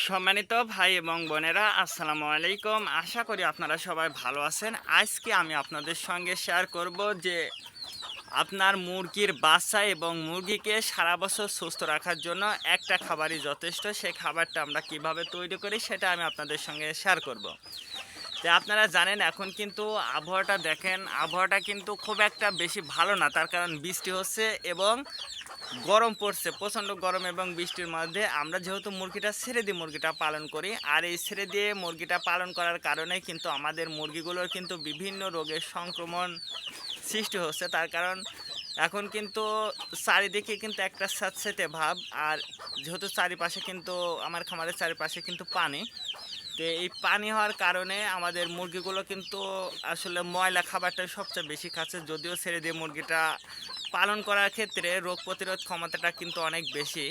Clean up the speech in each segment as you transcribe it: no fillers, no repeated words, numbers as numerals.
সম্মানিত ভাই এবং বোনেরা, আসসালামু আলাইকুম। আশা করি আপনারা সবাই ভালো আছেন। আজকে আমি আপনাদের সঙ্গে শেয়ার করব যে আপনার মুরগির বাচ্চা এবং মুরগিকে সারা বছর সুস্থ রাখার জন্য একটা খাবারই যথেষ্ট। সেই খাবারটা আমরা কিভাবে তৈরি করি সেটা আমি আপনাদের সঙ্গে শেয়ার করব। তো আপনারা জানেন এখন কিন্তু আবহাওয়াটা দেখেন, আবহাওয়াটা কিন্তু খুব একটা বেশি ভালো না, তার কারণ বৃষ্টি হচ্ছে এবং গরম পড়ছে, প্রচণ্ড গরম এবং বৃষ্টির মধ্যে আমরা যেহেতু মুরগিটা ছেড়ে দিয়ে মুরগিটা পালন করি, আর এই ছেড়ে দিয়ে মুরগিটা পালন করার কারণে কিন্তু আমাদের মুরগিগুলোর কিন্তু বিভিন্ন রোগের সংক্রমণ সৃষ্টি হচ্ছে। তার কারণ এখন কিন্তু চারিদিকে কিন্তু একটা স্যাঁতসেঁতে ভাব, আর যেহেতু চারিপাশে কিন্তু আমার খামারের চারিপাশে কিন্তু পানি, তো এই পানি হওয়ার কারণে আমাদের মুরগিগুলো কিন্তু আসলে ময়লা খাবারটাই সবচেয়ে বেশি খাচ্ছে। যদিও ছেড়ে দিয়ে মুরগিটা পালন করার ক্ষেত্রে রোগ প্রতিরোধ ক্ষমতাটা কিন্তু অনেক বেশি,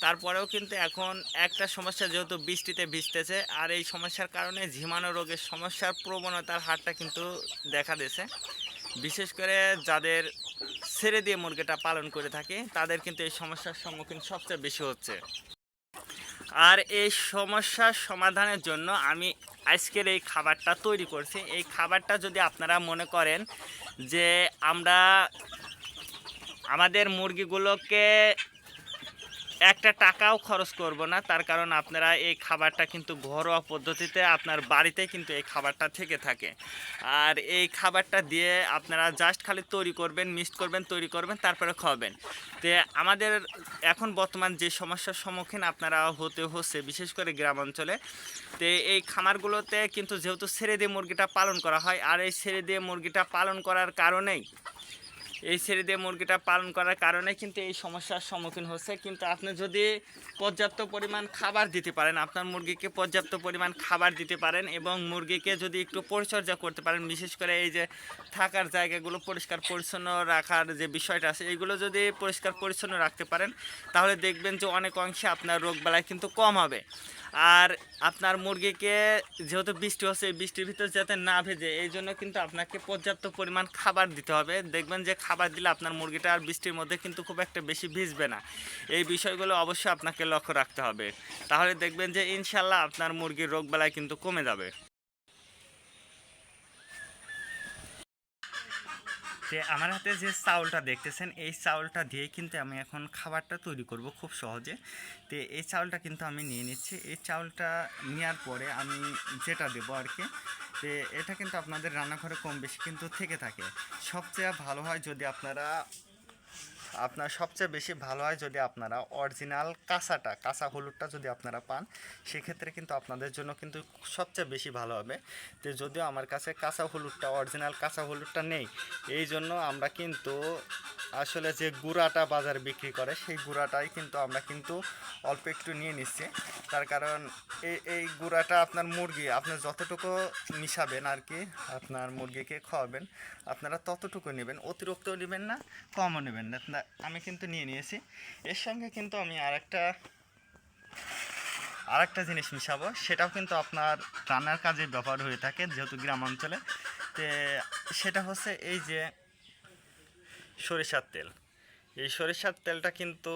তারপরেও কিন্তু এখন একটা সমস্যা, যেহেতু বৃষ্টিতে ভিজতেছে, আর এই সমস্যার কারণে ঝিমানো রোগের সমস্যার প্রবণতার হারটা কিন্তু দেখা দিয়েছে। বিশেষ করে যাদের ছেড়ে দিয়ে মুরগিটা পালন করে থাকে তাদের কিন্তু এই সমস্যার সম্মুখীন সবচেয়ে বেশি হচ্ছে। আর এই সমস্যার সমাধানের জন্য আমি আজকের এই খাবারটা তৈরি করছি। এই খাবারটা যদি আপনারা মনে করেন যে আমরা আমাদের মুরগিগুলোকে একটা টাকাও খরচ করব না, তার কারণ আপনারা এই খাবারটা কিন্তু ঘরোয়া পদ্ধতিতে আপনার বাড়িতে কিন্তু এই খাবারটা থেকে থাকে। আর এই খাবারটা দিয়ে আপনারা জাস্ট খালি তৈরি করবেন, মিক্সড করবেন, তৈরি করবেন, তারপরে খাওয়াবেন। তো আমাদের এখন বর্তমান যে সমস্যার সম্মুখীন আপনারা হতে হচ্ছে, বিশেষ করে গ্রাম অঞ্চলে, তো এই খামারগুলোতে কিন্তু যেহেতু ছেড়ে দিয়ে মুরগিটা পালন করা হয়, আর এই ছেড়ে দিয়ে মুরগিটা পালন করার কারণেই ছেড়ে দিয়ে মুরগিটা পালন করার কারণে কিন্তু এই সমস্যার সম্মুখীন হচ্ছে। কিন্তু আপনি যদি পর্যাপ্ত পরিমাণ খাবার দিতে পারেন, আপনার মুরগিকে পর্যাপ্ত পরিমাণ খাবার দিতে পারেন এবং মুরগিকে যদি একটু পরিচর্যা করতে পারেন, বিশেষ করে এই যে থাকার জায়গাগুলো পরিষ্কার পরিচ্ছন্ন রাখার যে বিষয়টা আছে, এইগুলো যদি পরিষ্কার পরিচ্ছন্ন রাখতে পারেন, তাহলে দেখবেন যে অনেক অংশে আপনার রোগবালাই কিন্তু কম হবে। আর আপনার মুরগিকে যেহেতু বৃষ্টি হচ্ছে, এই বৃষ্টির ভিতর যাতে না ভেজে, এই জন্য কিন্তু আপনাকে পর্যাপ্ত পরিমাণ খাবার দিতে হবে। দেখবেন যে খাবার দিলে আপনার মুরগিটা আর বৃষ্টির মধ্যে কিন্তু খুব একটা বেশি ভিজবে না। এই বিষয়গুলো অবশ্যই আপনাকে লক্ষ্য রাখতে হবে, তাহলে দেখবেন যে ইনশাল্লাহ আপনার মুরগির রোগবালাই কিন্তু কমে যাবে। যে আমার হাতে যে চাউলটা দেখতেছেন, এই চাউলটা দিয়ে কিন্তু আমি এখন খাবারটা তৈরি করব খুব সহজে। তো এই চাউলটা কিন্তু আমি নিয়ে নিচ্ছি। এই চাউলটা নেওয়ার পরে আমি যেটা দেবো আর কি, তো এটা কিন্তু আপনাদের রান্নাঘরে কম বেশি কিন্তু থেকে থাকে। সবচেয়ে ভালো হয় যদি সবচেয়ে বেশি ভালো হয় যদি আপনারা অরিজিনাল কাঁচা হলুদটা যদি আপনারা পান, সেক্ষেত্রে কিন্তু আপনাদের জন্য কিন্তু সবচেয়ে বেশি ভালো হবে। তো যদিও আমার কাছে অরিজিনাল কাঁচা হলুদটা নেই, এই জন্য আমরা কিন্তু আসলে যে গুঁড়াটা বাজারে বিক্রি করে সেই গুঁড়াটাই কিন্তু আমরা কিন্তু অল্প একটু নিয়ে নিচ্ছি। তার কারণ এই গুঁড়াটা আপনার আপনি যতটুকু মিশাবেন আর কি, আপনার মুরগিকে খাওয়াবেন, আপনারা ততটুকু নেবেন, অতিরিক্তও নেবেন না, কমও নেবেন না। আমি কিন্তু নিয়ে নিয়েছি। এর সঙ্গে কিন্তু আমি আরেকটা জিনিস মিশাবো, সেটাও কিন্তু আপনার রান্নার কাজে ব্যবহার হয়ে থাকে যেহেতু গ্রাম অঞ্চলে। তো সেটা হচ্ছে এই যে সরিষার তেল। এই সরিষার তেলটা কিন্তু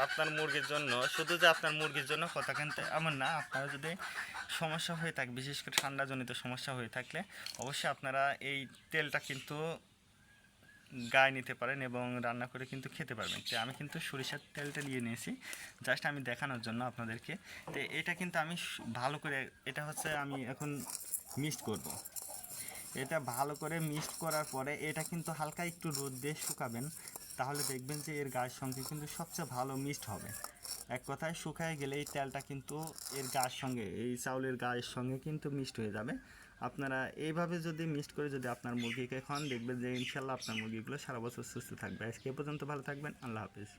আপনার মুরগির জন্য, শুধু যে আপনার মুরগির জন্য কথা কিন্তু এমন না, আপনারা যদি সমস্যা হয়ে থাকে, বিশেষ করে ঠান্ডাজনিত সমস্যা হয়ে থাকলে অবশ্যই আপনারা এই তেলটা কিন্তু গায়ে নিতে পারেন এবং রান্না করে কিন্তু খেতে পারবেন। তো আমি কিন্তু সরিষার তেলটা নিয়ে নিয়েছি জাস্ট আমি দেখানোর জন্য আপনাদেরকে। তো এটা কিন্তু আমি ভালো করে, এটা হচ্ছে আমি এখন মিক্সড করব। এটা ভালো করে মিক্সড করার পরে এটা কিন্তু হালকা একটু রোদ দিয়ে শুকাবেন, তাহলে দেখবেন যে এর গায়ের সঙ্গে কিন্তু সবচেয়ে ভালো মিক্সড হবে। এক কথায় শুকায় গেলে এই তেলটা কিন্তু এর গায়ের সঙ্গে, এই চাউলের গায়ের সঙ্গে কিন্তু মিক্সড হয়ে যাবে। আপনারা এইভাবে যদি মিক্সড করে যদি আপনার মুরগিকে খান, দেখবেন যে ইনশাল্লাহ আপনার মুরগিগুলো সারা বছর সুস্থ থাকবে। আজকে এ পর্যন্ত, ভালো থাকবেন, আল্লাহ হাফিজ।